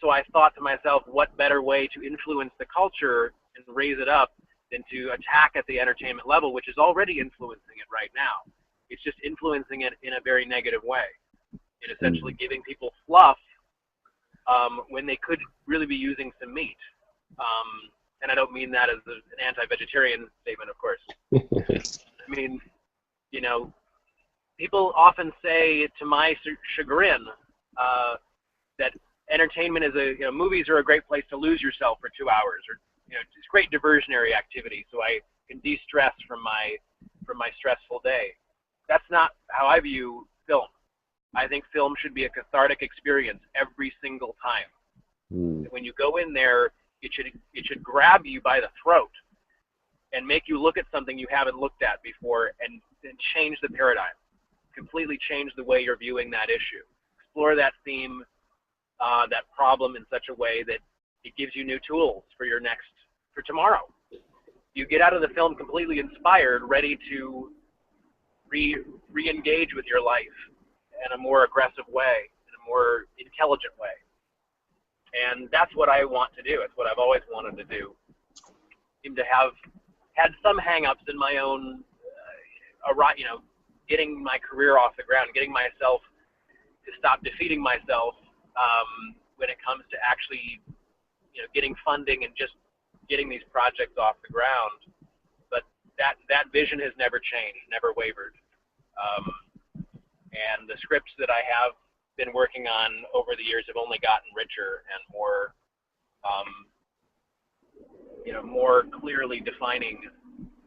So I thought to myself, what better way to influence the culture and raise it up than to attack at the entertainment level, which is already influencing it right now. It's just influencing it in a very negative way, and essentially giving people fluff when they could really be using some meat. And I don't mean that as an anti-vegetarian statement, of course. I mean, you know, people often say, to my chagrin, that entertainment is movies are a great place to lose yourself for 2 hours, or it's great diversionary activity, so I can de-stress from my stressful day. That's not how I view film. I think film should be a cathartic experience every single time. When you go in there, it should grab you by the throat and make you look at something you haven't looked at before, and change the paradigm, completely change the way you're viewing that issue. Explore that theme, that problem in such a way that it gives you new tools for tomorrow. You get out of the film completely inspired, ready to re-engage with your life in a more aggressive way, in a more intelligent way. And that's what I want to do. It's what I've always wanted to do. Seem to have had some hang-ups in my own, getting my career off the ground, getting myself to stop defeating myself when it comes to actually, getting funding and just getting these projects off the ground. But that vision has never changed, never wavered. And the scripts that I have been working on over the years have only gotten richer and more, more clearly defining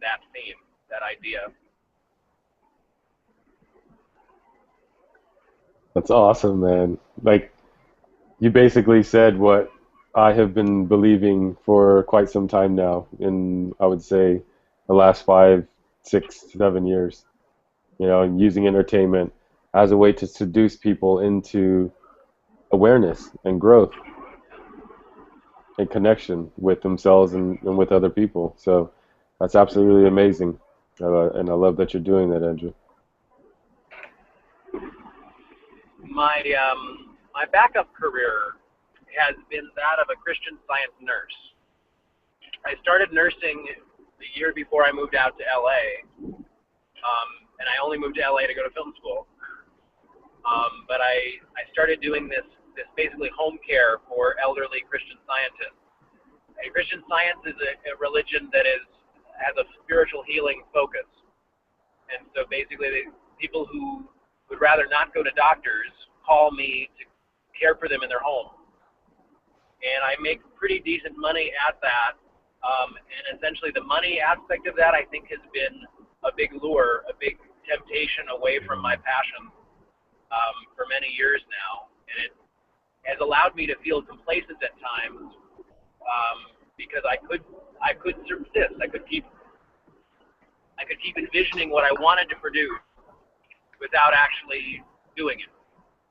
that theme, that idea. That's awesome, man. Like, you basically said what I have been believing for quite some time now, in, I would say, the last 5, 6, 7 years. Using entertainment as a way to seduce people into awareness and growth and connection with themselves and with other people. So that's absolutely amazing. And I love that you're doing that, Andrew. My backup career has been that of a Christian Science nurse. I started nursing the year before I moved out to LA, and I only moved to LA to go to film school. But I started doing this basically home care for elderly Christian Scientists. And Christian Science is a religion that has a spiritual healing focus. And so basically, people who would rather not go to doctors call me to care for them in their home. And I make pretty decent money at that. And essentially the money aspect of that, I think, has been a big lure, a big temptation away from my passion for many years now. And it has allowed me to feel complacent at times because I could subsist. I could keep envisioning what I wanted to produce without actually doing it.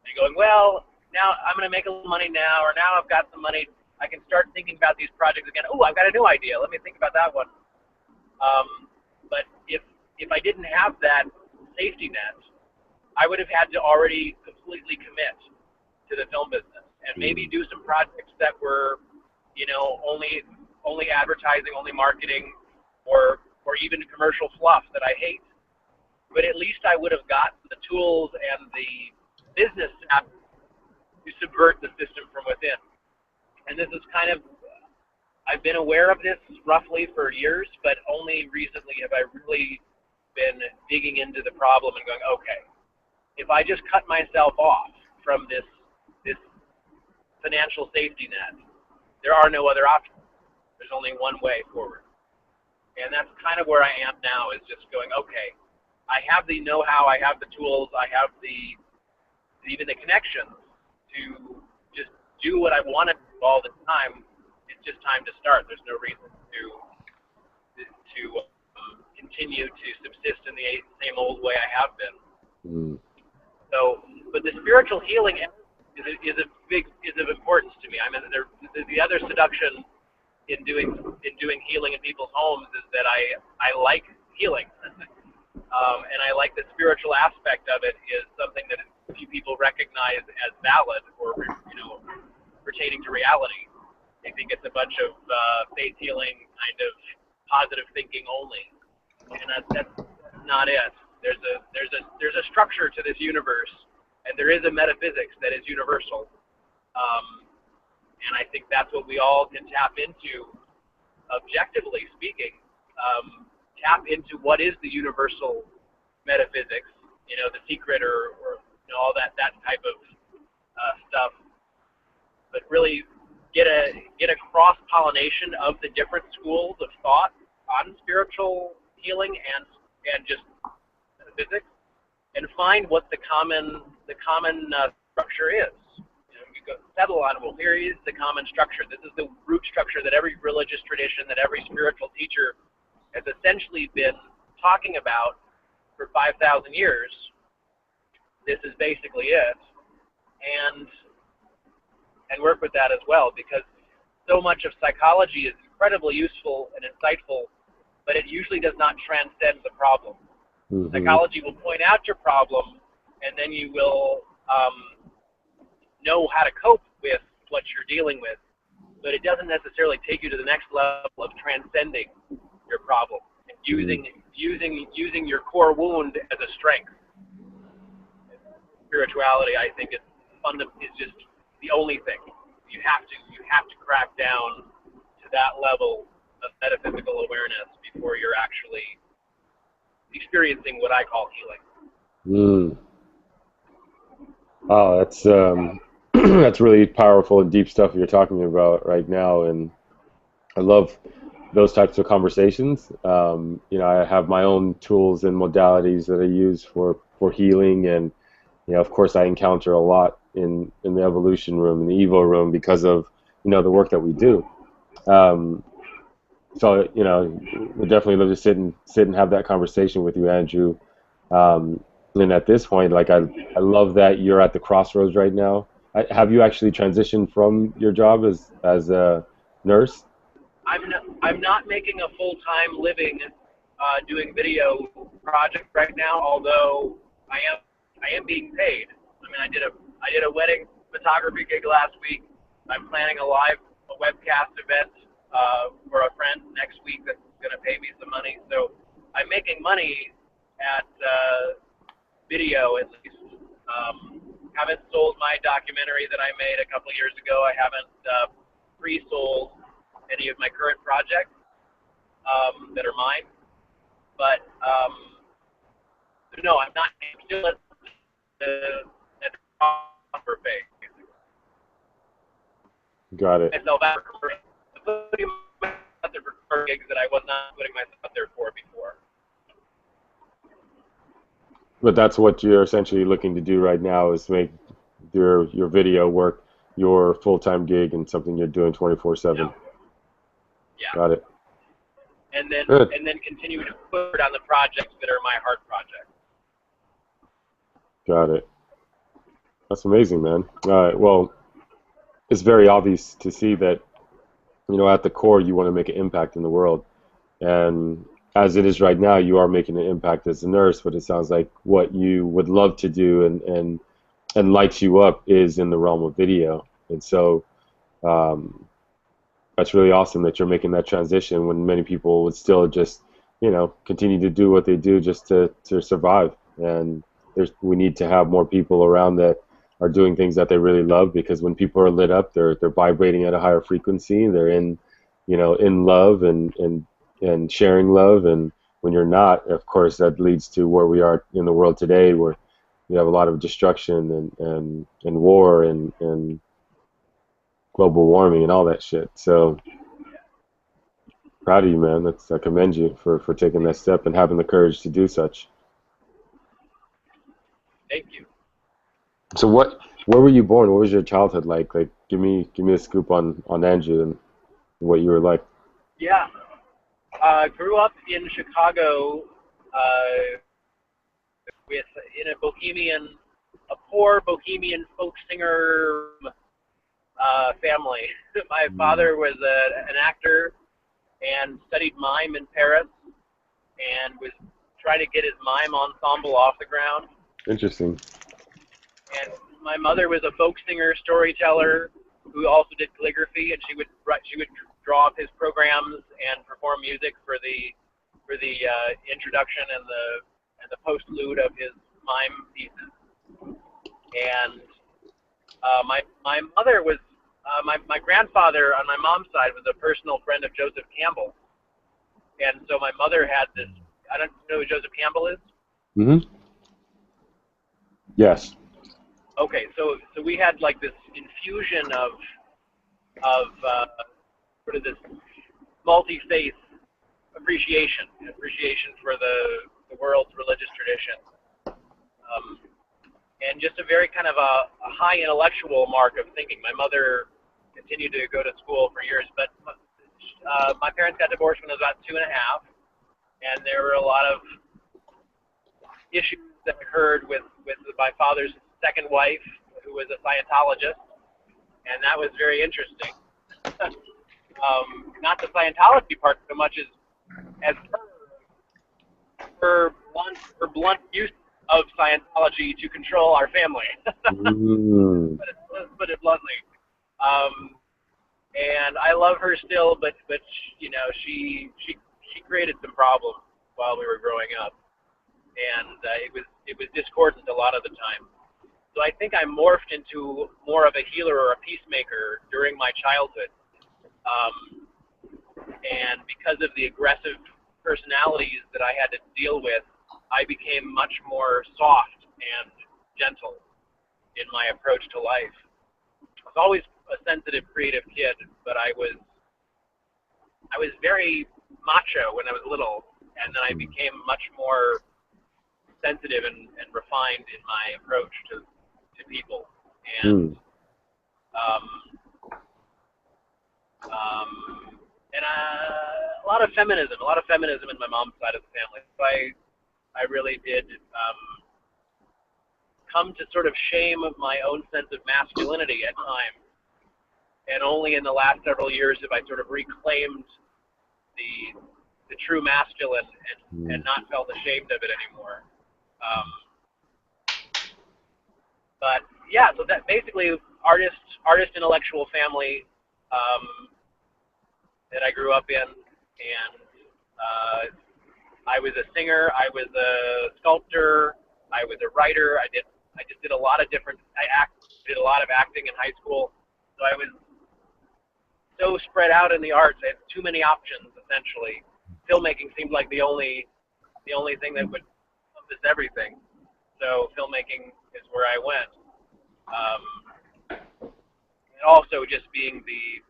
And going, well, now I'm going to make a little money now, or now I've got some money, I can start thinking about these projects again. Oh, I've got a new idea. Let me think about that one. But if I didn't have that safety net, I would have had to already completely commit to the film business and maybe do some projects that were, only advertising, only marketing, or even commercial fluff that I hate. But at least I would have gotten the tools and the business to subvert the system from within. And this is I've been aware of this roughly for years, but only recently have I really been digging into the problem and going, okay, if I just cut myself off from this financial safety net, there are no other options. There's only one way forward. And that's kind of where I am now, is just going, okay, I have the know-how, I have the tools, I have even the connections to just do what I want to do all the time. It's just time to start. There's no reason to continue to subsist in the same old way I have been. So, but the spiritual healing is of importance to me. I mean, the other seduction in doing healing in people's homes is that I like healing, and I like the spiritual aspect of it is something that few people recognize as valid or pertaining to reality. They think it's a bunch of faith healing kind of positive thinking only, and that's not it. There's a structure to this universe, and there is a metaphysics that is universal, and I think that's what we all can tap into, objectively speaking. Tap into what is the universal metaphysics, the secret or all that type of stuff, but really get a cross pollination of the different schools of thought on spiritual healing and just physics, and find what the common structure is. You go settle on, well, here is the common structure. This is the root structure that every religious tradition, that every spiritual teacher has essentially been talking about for 5,000 years. This is basically it, and work with that as well, because so much of psychology is incredibly useful and insightful, but it usually does not transcend the problem. Mm-hmm. Psychology will point out your problem, and then you will know how to cope with what you're dealing with, but it doesn't necessarily take you to the next level of transcending your problem and using your core wound as a strength. Spirituality, I think, is just the only thing. You have to crack down to that level of metaphysical awareness before you're actually experiencing what I call healing. Oh, that's that's really powerful and deep stuff you're talking about right now, and I love those types of conversations. I have my own tools and modalities that I use for healing, and of course, I encounter a lot in the evolution room, in the Evo room, because of the work that we do. So we'd definitely love to sit and have that conversation with you, Andrew. And at this point, like I love that you're at the crossroads right now. Have you actually transitioned from your job as a nurse? I'm not making a full-time living doing video projects right now, although I am being paid. I mean, I did a wedding photography gig last week. I'm planning a webcast event for a friend next week that's going to pay me some money. So I'm making money at video, at least. Haven't sold my documentary that I made a couple years ago. I haven't pre-sold any of my current projects that are mine. But no, I'm not. I'm still at the offer phase. Got it. Myself out putting myself out there for gigs that I was not putting myself out there for before. But that's what you're essentially looking to do right now, is make your video work your full-time gig and something you're doing 24/7. Yeah. Got it. And then continue to put on the projects that are my heart projects. Got it. That's amazing, man. All right. Well, it's very obvious to see that, at the core, you want to make an impact in the world. And as it is right now, you are making an impact as a nurse, but it sounds like what you would love to do and lights you up is in the realm of video. And so that's really awesome that you're making that transition when many people would still just, continue to do what they do just to survive. And we need to have more people around that are doing things that they really love, because when people are lit up, they're vibrating at a higher frequency. They're in love and sharing love. And when you're not, of course, that leads to where we are in the world today, where you have a lot of destruction and war and global warming and all that shit. So proud of you, man. I commend you for taking that step and having the courage to do such. Thank you. So where were you born? What was your childhood like? Like, give me a scoop on Andrew and what you were like. Yeah. Grew up in Chicago in a poor bohemian folk singer family. My father was an actor and studied mime in Paris and was trying to get his mime ensemble off the ground. Interesting. And my mother was a folk singer, storyteller, who who also did calligraphy, and she would draw up his programs and perform music for the introduction and the postlude of his mime pieces. And my mother was my grandfather on my mom's side was a personal friend of Joseph Campbell, and so my mother had this. I don't know who Joseph Campbell is. Mm-hmm. Yes. Okay, so we had like this infusion of sort of this multi-faith appreciation for the world's religious tradition, and just a very kind of a high intellectual mark of thinking. My mother continued to go to school for years, but my parents got divorced when I was about 2 and a half, and there were a lot of issues that occurred with my father's second wife, who was a Scientologist, and that was very interesting. Not the Scientology part so much as her blunt use of Scientology to control our family. Put it bluntly. And I love her still, but you know, she created some problems while we were growing up, and it was discordant a lot of the time. So I think I morphed into more of a healer or a peacemaker during my childhood, and because of the aggressive personalities that I had to deal with, I became much more soft and gentle in my approach to life. I was always a sensitive, creative kid, but I was very macho when I was little, and then I became much more sensitive and refined in my approach to people, and a lot of feminism in my mom's side of the family. So I really did come to sort of shame my own sense of masculinity at times, and only in the last several years have I sort of reclaimed the true masculine and not felt ashamed of it anymore. But yeah, so that basically artist intellectual family that I grew up in, and I was a singer, I was a sculptor, I was a writer. I just did a lot of different. Did a lot of acting in high school, so I was so spread out in the arts. I had too many options essentially. Filmmaking seemed like the only thing that would encompass everything. So filmmaking is where I went. And also just being the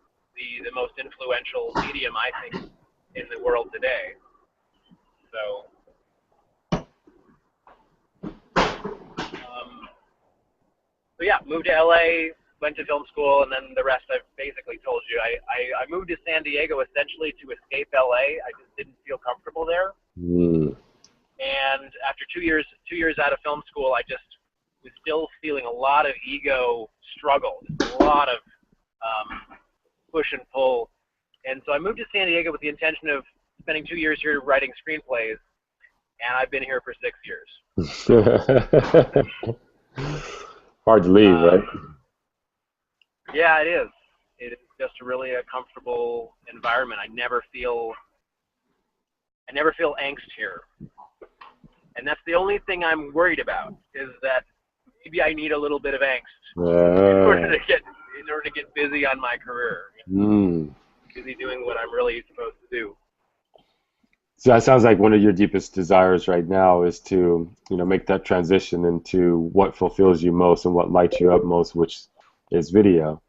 most influential medium, I think, in the world today. So, so yeah, moved to LA, went to film school, and then the rest I've basically told you. I moved to San Diego essentially to escape LA. I just didn't feel comfortable there. And after 2 years out of film school, I just was still feeling a lot of ego struggle, a lot of push and pull. And so I moved to San Diego with the intention of spending 2 years here writing screenplays, and I've been here for 6 years. Hard to leave, right? Yeah, it is. It is just really a comfortable environment. I never feel angst here. And that's the only thing I'm worried about, is that maybe I need a little bit of angst in order to get busy on my career. Busy doing what I'm really supposed to do. So that sounds like one of your deepest desires right now is to, make that transition into what fulfills you most and what lights you up most, which is video.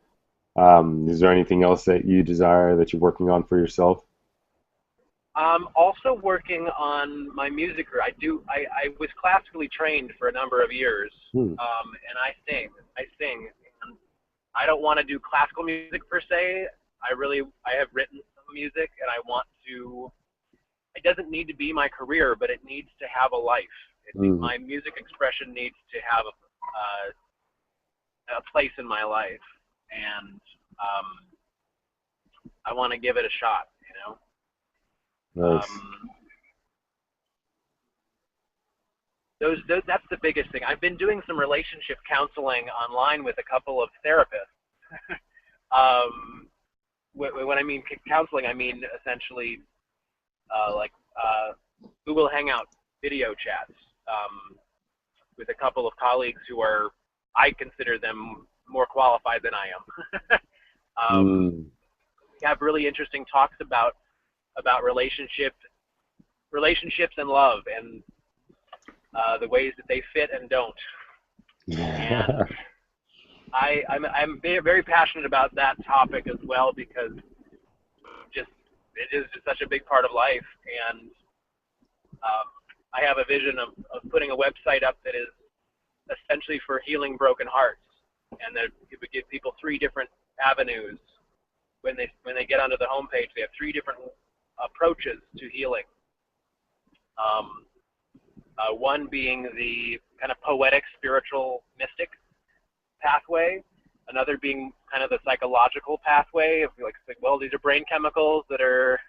Is there anything else that you desire that you're working on for yourself? I'm also working on my music career. I was classically trained for a number of years, and I sing. And I don't want to do classical music per se. I have written some music, and I want to. It doesn't need to be my career, but it needs to have a life. My music expression needs to have a place in my life, and I want to give it a shot. Nice. That's the biggest thing. I've been doing some relationship counseling online with a couple of therapists, When I mean counseling, I mean essentially like Google Hangout video chats with a couple of colleagues who are, I consider them more qualified than I am. Mm. We have really interesting talks about relationships and love, and the ways that they fit and don't. And I'm very, very passionate about that topic as well, because just it is just such a big part of life. And I have a vision of putting a website up that is essentially for healing broken hearts, and that it would give people 3 different avenues when they get onto the homepage. They have 3 different approaches to healing. One being the kind of poetic, spiritual, mystic pathway. Another being kind of the psychological pathway of like, well, these are brain chemicals that are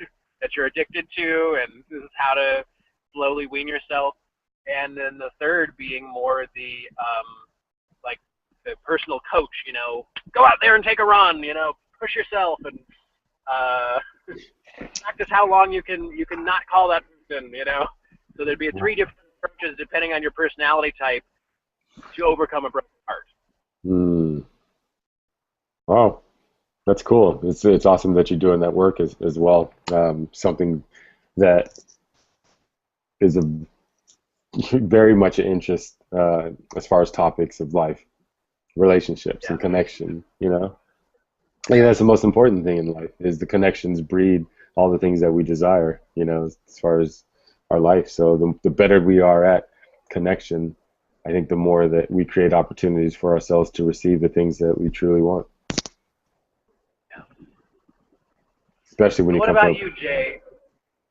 that you're addicted to, and this is how to slowly wean yourself. And then the third being more the like the personal coach. Go out there and take a run. Push yourself and practice how long you can not call that person. So there'd be 3 different approaches depending on your personality type to overcome a broken heart. Mm. Wow, that's cool. It's awesome that you're doing that work as well. Something that is very much an interest as far as topics of life, relationships, and connection. I think that's the most important thing in life, is the connections breed all the things that we desire, as far as our life. So the better we are at connection, I think the more that we create opportunities for ourselves to receive the things that we truly want. Yeah. Especially when you come to... What about you, Jay?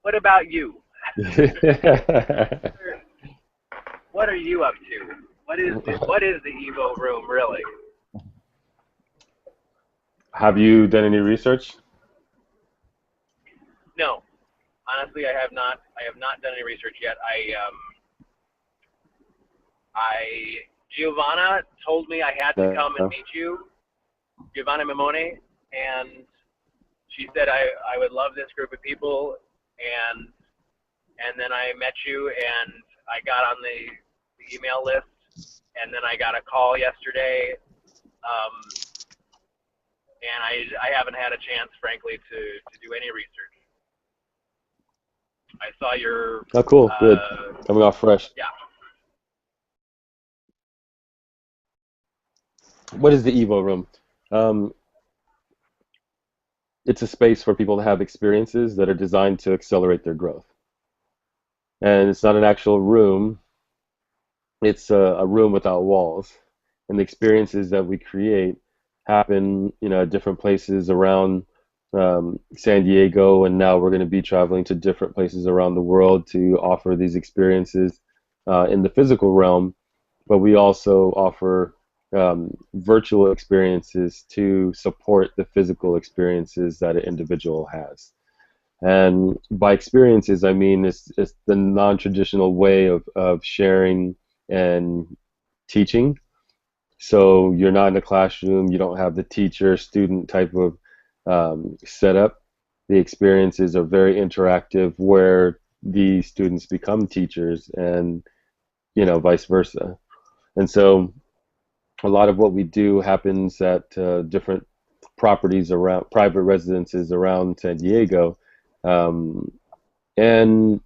What about you? What are you up to? What is the EvoRoom really? Have you done any research? No, honestly, I have not. I have not done any research yet. Giovanna told me I had to come and meet you, Giovanna Mimone, and she said I would love this group of people, and then I met you, and I got on the email list, and then I got a call yesterday, and I haven't had a chance, frankly, to do any research. I saw your... Oh, cool. Good. Coming off fresh. Yeah. What is the EvoRoom? It's a space for people to have experiences that are designed to accelerate their growth. And it's not an actual room. It's a room without walls. And the experiences that we create happen, at different places around San Diego, and now we're going to be traveling to different places around the world to offer these experiences in the physical realm. But we also offer virtual experiences to support the physical experiences that an individual has. And by experiences, I mean it's the non-traditional way of sharing and teaching. So you're not in a classroom, you don't have the teacher-student type of setup. The experiences are very interactive, where the students become teachers, and vice versa. And so a lot of what we do happens at different properties around, private residences around San Diego. And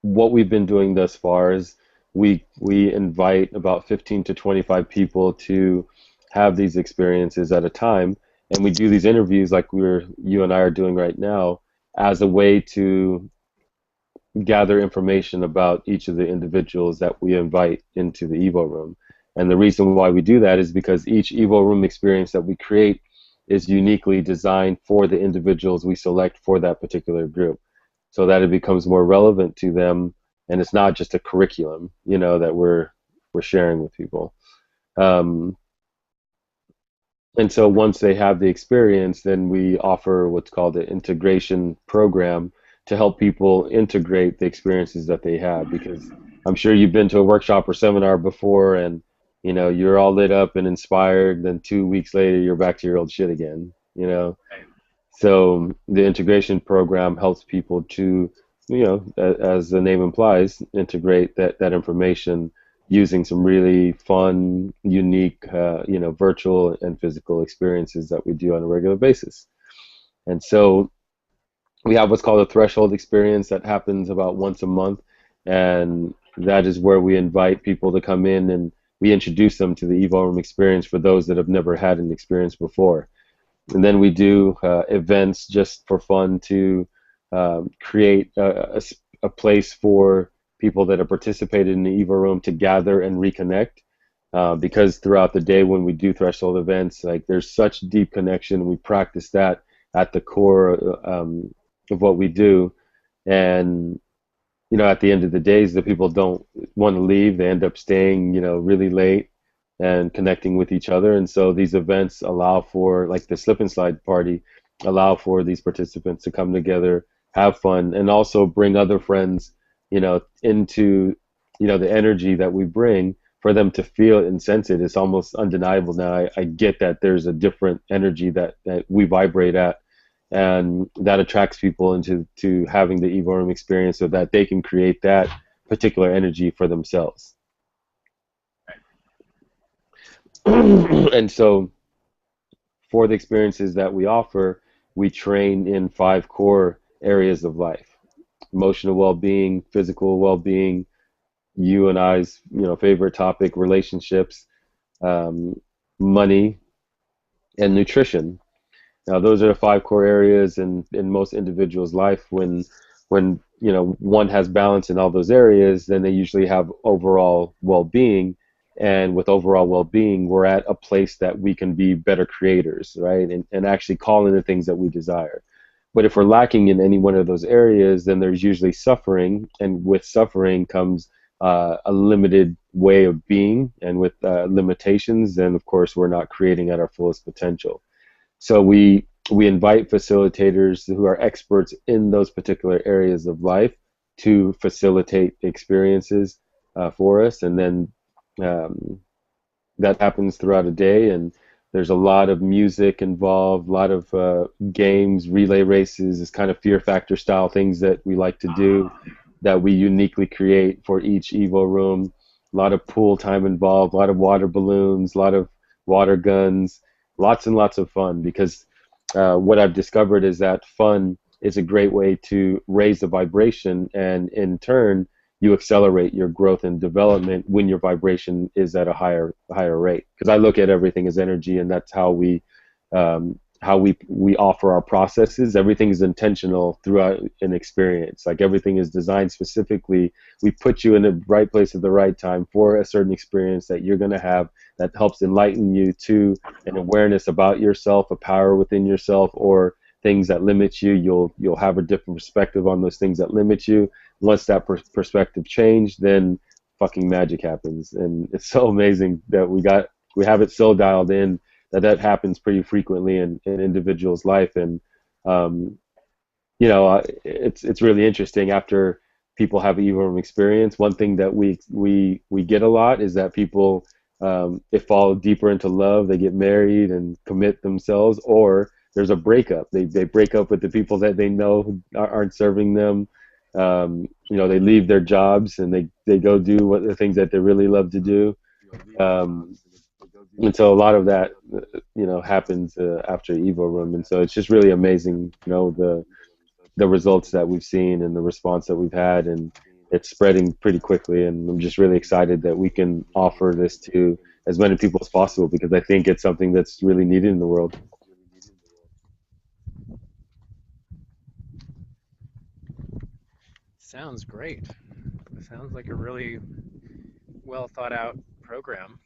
what we've been doing thus far is we invite about 15 to 25 people to have these experiences at a time, and we do these interviews like you and I are doing right now, as a way to gather information about each of the individuals that we invite into the EvoRoom. And the reason why we do that is because each EvoRoom experience that we create is uniquely designed for the individuals we select for that particular group, so that it becomes more relevant to them, and it's not just a curriculum, that we're sharing with people. And so once they have the experience, then we offer what's called an integration program to help people integrate the experiences that they have. Because I'm sure you've been to a workshop or seminar before, and you're all lit up and inspired, then 2 weeks later you're back to your old shit again. Right. So the integration program helps people to, as the name implies, integrate that information using some really fun, unique, virtual and physical experiences that we do on a regular basis. And so we have what's called a threshold experience that happens about once a month, and that is where we invite people to come in and we introduce them to the EvoRoom experience for those that have never had an experience before. And then we do events just for fun to create a place for people that have participated in the EvoRoom to gather and reconnect. Because throughout the day when we do threshold events, like there's such deep connection, we practice that at the core of what we do. And at the end of the days, the people don't want to leave. They end up staying, really late and connecting with each other. And so these events allow for, like the slip and slide party, allow for these participants to come together, have fun, and also bring other friends, into, the energy that we bring for them to feel and sense it. It's almost undeniable now. I get that there's a different energy that we vibrate at, and that attracts people into having the EvoRoom experience so that they can create that particular energy for themselves. And so for the experiences that we offer, we train in 5 core areas of life: emotional well-being, physical well-being, you and I's favorite topic, relationships, um, money, and nutrition. Now, those are the 5 core areas in most individuals' life. When one has balance in all those areas, then they usually have overall well-being. And with overall well-being, we're at a place that we can be better creators, right? And actually call in the things that we desire. But if we're lacking in any one of those areas, then there's usually suffering, and with suffering comes a limited way of being, and with limitations, then of course we're not creating at our fullest potential. So we invite facilitators who are experts in those particular areas of life to facilitate experiences for us, and then um, that happens throughout a day. And there's a lot of music involved, a lot of games, relay races, this kind of fear factor style things that we like to do that we uniquely create for each EvoRoom. A lot of pool time involved, a lot of water balloons, a lot of water guns, lots and lots of fun, because what I've discovered is that fun is a great way to raise the vibration, and in turn you accelerate your growth and development when your vibration is at a higher rate. Because I look at everything as energy, and that's how we offer our processes. Everything is intentional throughout an experience. Like everything is designed specifically. We put you in the right place at the right time for a certain experience that you're going to have, that helps enlighten you to an awareness about yourself, a power within yourself, or things that limit you. You'll have a different perspective on those things that limit you. Once that perspective change, then fucking magic happens. And it's so amazing that we have it so dialed in that happens pretty frequently in individuals' life. And um, it's really interesting. After people have an EvoRoom experience, one thing that we get a lot is that people, they fall deeper into love, they get married and commit themselves, or there's a breakup. They break up with the people that they know who aren't serving them. They leave their jobs and they go do what the things that they really love to do. Um, and so a lot of that, happens after EvoRoom. And so it's just really amazing, the results that we've seen and the response that we've had, and it's spreading pretty quickly. And I'm just really excited that we can offer this to as many people as possible, because I think it's something that's really needed in the world. Sounds great. Sounds like a really well thought out program.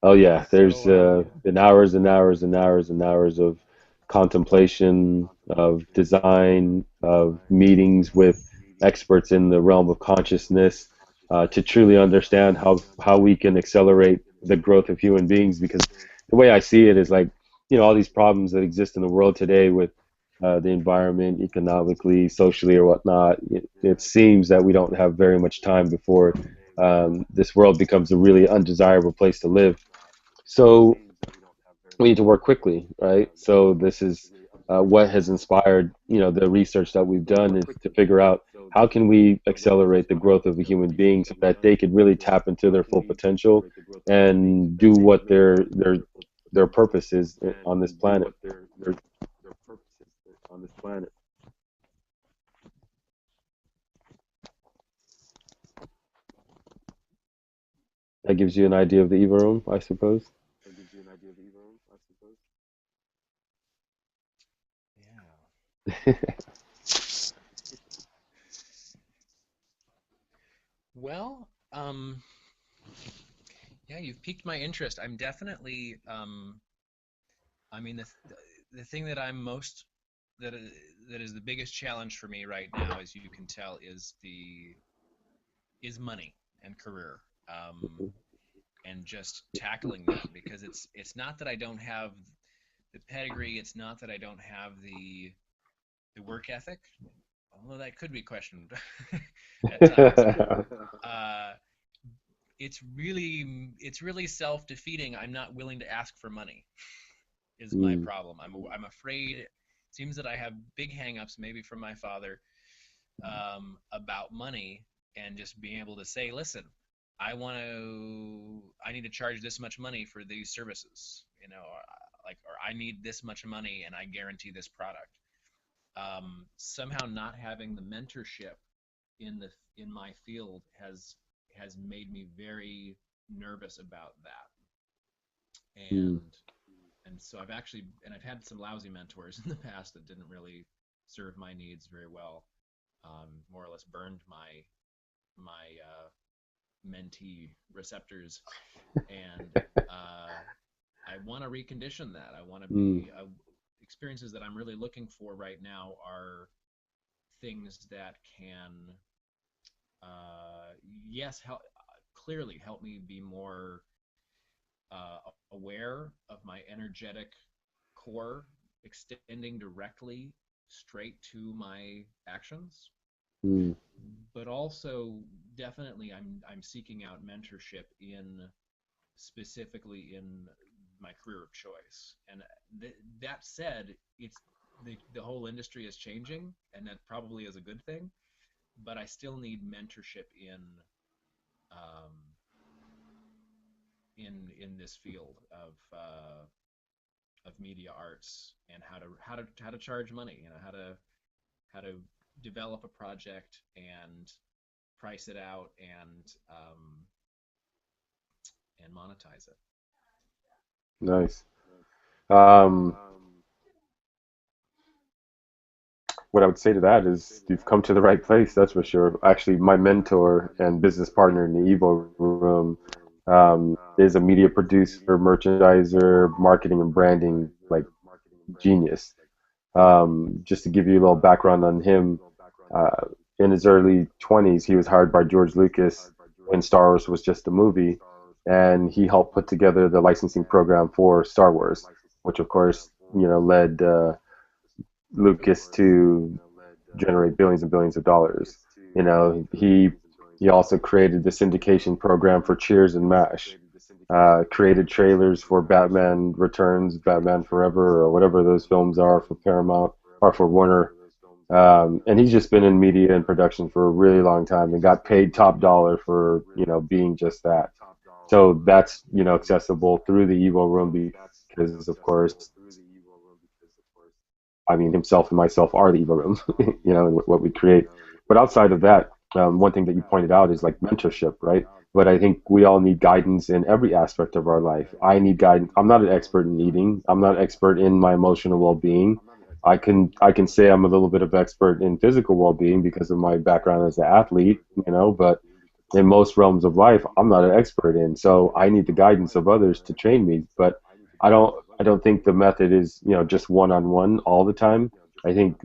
Oh yeah, there's So, been hours and hours and hours and hours of contemplation, of design, of meetings with experts in the realm of consciousness, to truly understand how we can accelerate the growth of human beings. Because the way I see it is like, all these problems that exist in the world today with the environment, economically, socially, or whatnot. It seems that we don't have very much time before this world becomes a really undesirable place to live. So we need to work quickly, right? So this is what has inspired, the research that we've done is to figure out how can we accelerate the growth of a human being so that they could really tap into their full potential and do what their purpose is on this planet. That gives you an idea of the Eva room, I suppose. Yeah. Well, yeah, you've piqued my interest. I'm definitely, I mean, the thing that I'm most that i- that is the biggest challenge for me right now, as you can tell, is money and career, and just tackling that because it's not that I don't have the pedigree, it's not that I don't have the work ethic, although that could be questioned at times. Uh, it's really self-defeating. I'm not willing to ask for money is my Mm, problem. I'm afraid. It seems that I have big hangups, maybe from my father, about money and just being able to say, listen, I need to charge this much money for these services, or I need this much money and I guarantee this product. Somehow not having the mentorship in my field has made me very nervous about that. mm, And so I've had some lousy mentors in the past that didn't really serve my needs very well. More or less burned my mentee receptors, and I want to recondition that. I want to mm, be experiences that I'm really looking for right now are things that can, uh, yes, clearly help me be more uh, aware of my energetic core extending directly straight to my actions, mm, but also definitely I'm seeking out mentorship in specifically in my career of choice. And that said, it's the whole industry is changing, and that probably is a good thing. But I still need mentorship um, in this field of media arts and how to charge money. How to develop a project and price it out and monetize it. nice. Um, what I would say to that is you've come to the right place, that's for sure. Actually, my mentor and business partner in the Evo room is a media producer, merchandiser, marketing and branding like genius. Just to give you a little background on him, uh, in his early 20s, he was hired by George Lucas when Star Wars was just a movie, and he helped put together the licensing program for Star Wars, which of course, led Lucas to generate billions and billions of dollars. He also created the syndication program for Cheers and MASH. Created trailers for Batman Returns, Batman Forever, or whatever those films are for Paramount or for Warner. And he's just been in media and production for a really long time and got paid top dollar for being just that. So that's accessible through the Evo Room because of course I mean, himself and myself are the Eva room, and what we create. But outside of that, one thing that you pointed out is like mentorship, right? But I think we all need guidance in every aspect of our life. I need guidance. I'm not an expert in eating. I'm not an expert in my emotional well-being. I can say I'm a little bit of expert in physical well-being because of my background as an athlete, but in most realms of life, I'm not an expert in. So I need the guidance of others to train me. But I don't think the method is, just one-on-one all the time. I think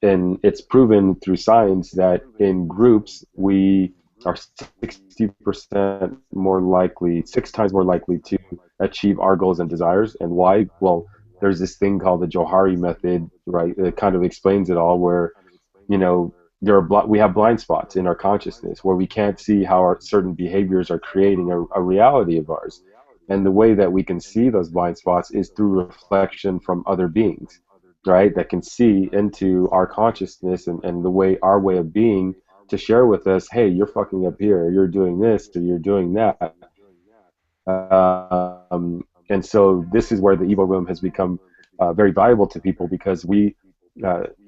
and it's proven through science that in groups we are 60% more likely, 6 times more likely to achieve our goals and desires. And why? Well, there's this thing called the Johari method, right? It kind of explains it all, where you know we have blind spots in our consciousness where we can't see how our certain behaviors are creating a reality of ours. And the way that we can see those blind spots is through reflection from other beings, right? That can see into our consciousness and the way our way of being to share with us, hey, you're fucking up here, you're doing this, or you're doing that. And so this is where the Evo Room has become very valuable to people, because we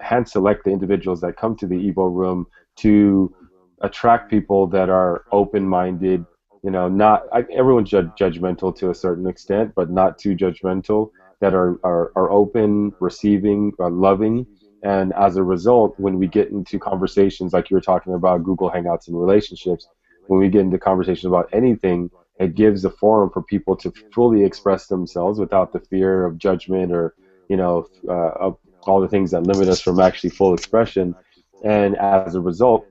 hand select the individuals that come to the Evo Room to attract people that are open-minded, not everyone's judgmental to a certain extent, but not too judgmental, that are open, receiving, loving. And as a result, when we get into conversations like you were talking about Google Hangouts and relationships, when we get into conversations about anything, it gives a forum for people to fully express themselves without the fear of judgment or, of all the things that limit us from actually full expression. And as a result,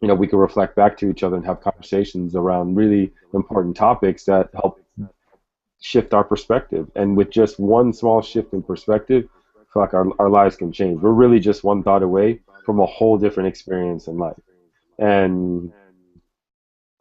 we can reflect back to each other and have conversations around really important topics that help shift our perspective. And with just one small shift in perspective, fuck, our lives can change. We're really just one thought away from a whole different experience in life. And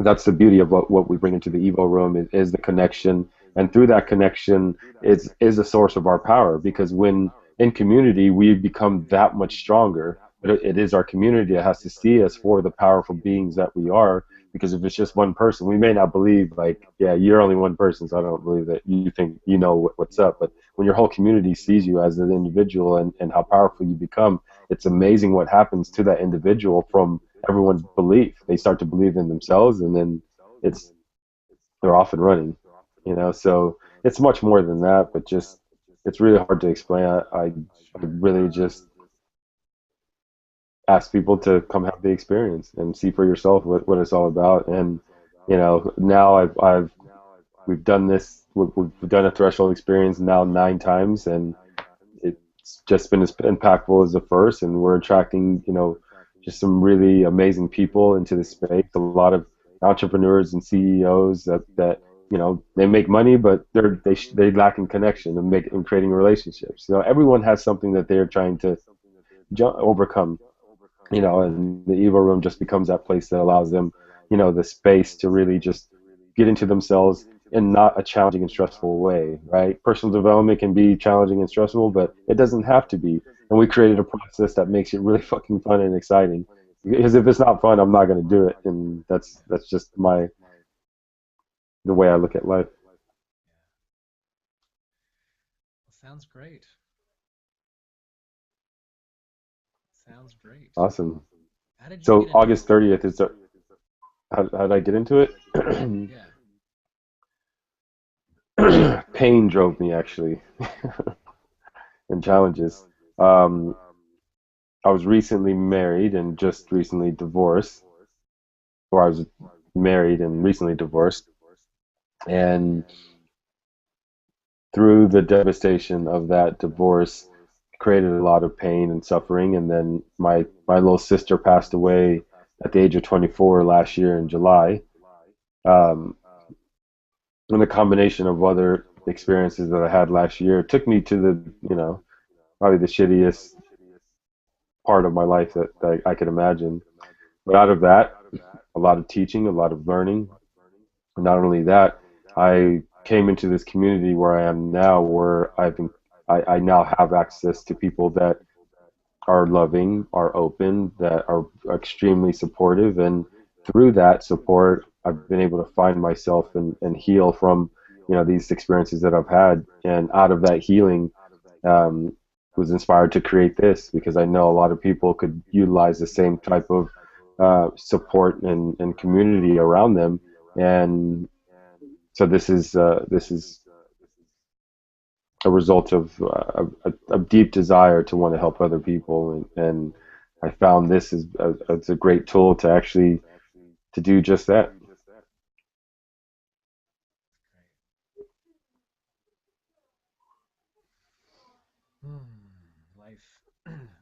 that's the beauty of what we bring into the Evo Room is the connection. And through that connection is a source of our power, because when in community, we become that much stronger. But it is our community that has to see us for the powerful beings that we are. Because if it's just one person, we may not believe, like, yeah, you're only one person, so I don't believe that you think you know what's up. But when your whole community sees you as an individual and how powerful you become, it's amazing what happens to that individual from everyone's belief. They start to believe in themselves, and then it's they're off and running. So it's much more than that, but just it's really hard to explain. I really just ask people to come have the experience and see for yourself what it's all about. And now we've done this. We've done a threshold experience now 9 times, and it's just been as impactful as the first. And we're attracting just some really amazing people into the space. A lot of entrepreneurs and CEOs that they make money, but they lack in connection and creating relationships. Everyone has something that they're trying to overcome. And the Evo Room just becomes that place that allows them, the space to really just get into themselves in not a challenging and stressful way, right? Personal development can be challenging and stressful, but it doesn't have to be. And we created a process that makes it really fucking fun and exciting. Because if it's not fun, I'm not going to do it, and that's just the way I look at life. Sounds great. Sounds great. Awesome. How did you So get into August 30th is how did I get into it? Yeah. Pain drove me, actually, and challenges. Um, I was recently married and just recently divorced, or I was married and recently divorced, and through the devastation of that divorce, created a lot of pain and suffering. And then my little sister passed away at the age of 24 last year in July. Um, and the combination of other experiences that I had last year took me to probably the shittiest part of my life that I could imagine. But out of that, a lot of teaching, a lot of learning. And not only that, I came into this community where I am now, where I now have access to people that are loving, are open, that are extremely supportive. And through that support, I've been able to find myself and heal from, these experiences that I've had. And out of that healing, was inspired to create this, because I know a lot of people could utilize the same type of support and community around them. And so this is a result of a deep desire to want to help other people, and I found this as a great tool to actually to do just that. Life,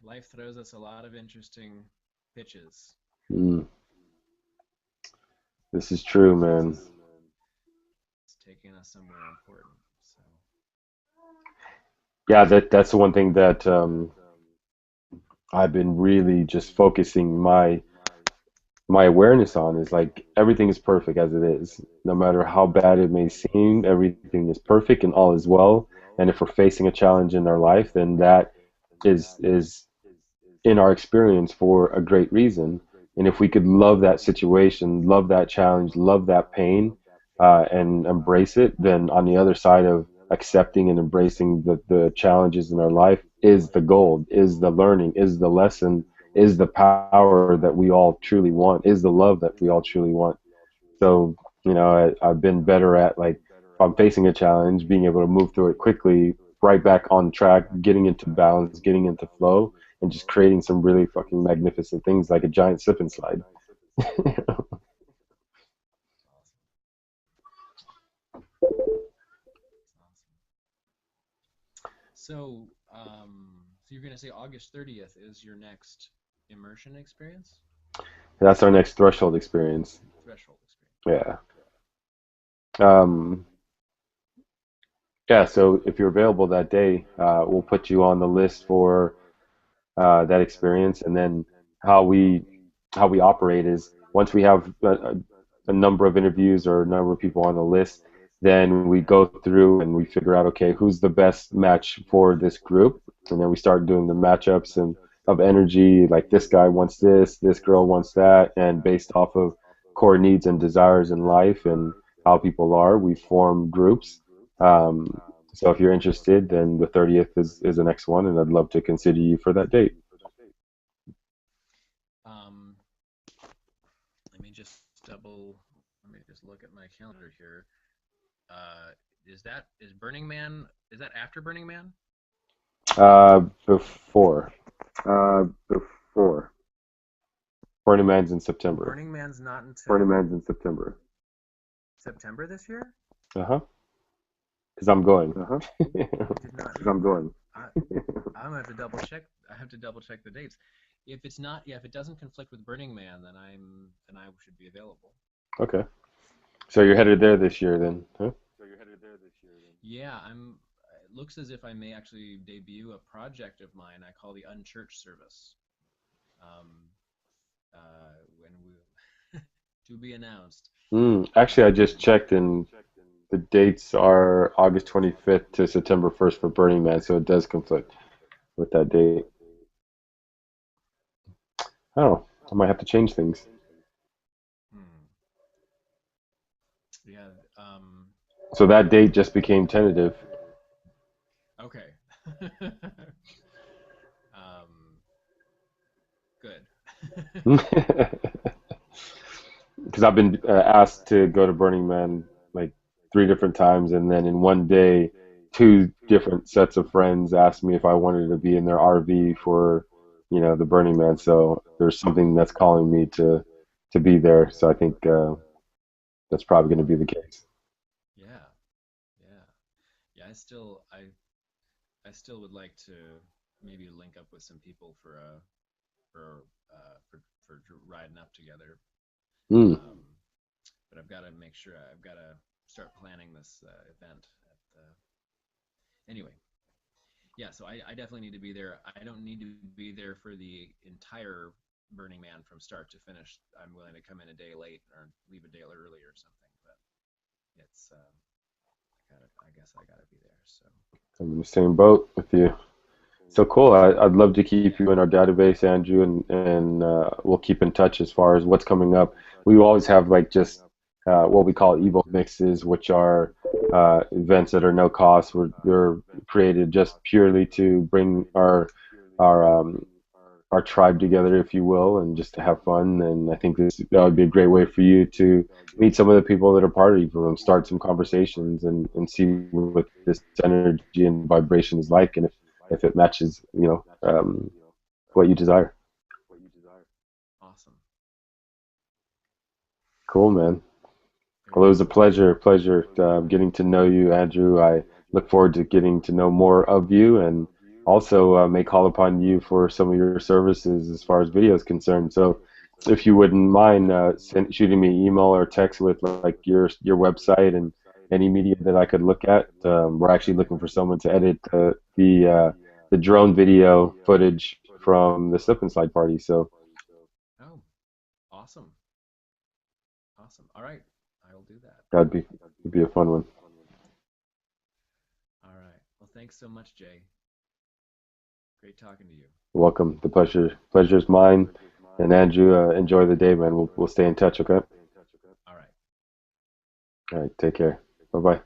life throws us a lot of interesting pitches. Mm, this is true, man. It's taking us somewhere important. So Yeah, that's the one thing that I've been really just focusing my awareness on is like everything is perfect as it is. No matter how bad it may seem, everything is perfect and all is well. And if we're facing a challenge in our life, then that is in our experience for a great reason. And if we could love that situation, love that challenge, love that pain, and embrace it, then on the other side of accepting and embracing the challenges in our life is the gold, is the learning, is the lesson, is the power that we all truly want, is the love that we all truly want. So, I've been better at like if I'm facing a challenge, being able to move through it quickly, right back on track, getting into balance, getting into flow, and just creating some really fucking magnificent things like a giant slip and slide. So, so you're gonna say August 30th is your next immersion experience? That's our next threshold experience. Threshold experience. Yeah. Um, yeah, so if you're available that day, we'll put you on the list for that experience. And then how we how we operate is once we have a number of interviews or a number of people on the list, then we go through and we figure out, okay, who's the best match for this group, and then we start doing the matchups and of energy, like this guy wants this girl wants that, and based off of core needs and desires in life and how people are, we form groups. So if you're interested, then the 30th is the next one, and I'd love to consider you for that date. Um, let me just double. Let me just look at my calendar here. Is Burning Man? Is that after Burning Man? Before. Before. Burning Man's in September. Burning Man's not Burning until Man's in September. September this year. Uh-huh. Because I'm going. Uh-huh. Did not. Because I'm going. I'm gonna have to double check. I have to double check the dates. If it's not, yeah, if it doesn't conflict with Burning Man, then I should be available. Okay. So you're headed there this year then, huh? Yeah, I'm. It looks as if I may actually debut a project of mine I call the Unchurched Service. Um, when we to be announced. Actually, I just checked, and the dates are August 25th to September 1st for Burning Man, so it does conflict with that date. Oh, I might have to change things. Hmm. Yeah. So that date just became tentative. Okay. um, good. Because I've been asked to go to Burning Man like three different times, and then in one day, two different sets of friends asked me if I wanted to be in their RV for, the Burning Man. So there's something that's calling me to be there. So I think that's probably going to be the case. Yeah. Yeah. Yeah. I still would like to maybe link up with some people for riding up together. Mm. But I've got to make sure I've got to start planning this event. Anyway, yeah. So I definitely need to be there. I don't need to be there for the entire Burning Man from start to finish. I'm willing to come in a day late or leave a day early or something. But it's I guess I gotta be there. So. I'm in the same boat with you. So cool. I'd love to keep you in our database, Andrew, and we'll keep in touch as far as what's coming up. We always have like just what we call Evo mixes, which are events that are no cost. They're created just purely to bring our our tribe together, if you will, and just to have fun. And I think that would be a great way for you to meet some of the people that are part of EvoRoom, start some conversations, and see what this energy and vibration is like, and if it matches, what you desire. Awesome. Cool, man. Very Well, it was a cool. pleasure getting to know you, Andrew. I look forward to getting to know more of you, and also may call upon you for some of your services as far as video is concerned. So, if you wouldn't mind shooting me an email or text with like your website and any media that I could look at. We're actually looking for someone to edit the drone video footage from the Slip and Slide party. So Oh, awesome. Awesome. All right. I will do that. it'd be a fun one. All right. Well, thanks so much, Jay. Great talking to you. Welcome. The pleasure's mine. And Andrew, enjoy the day, man. We'll stay in touch, okay? All right. All right. Take care. Bye bye.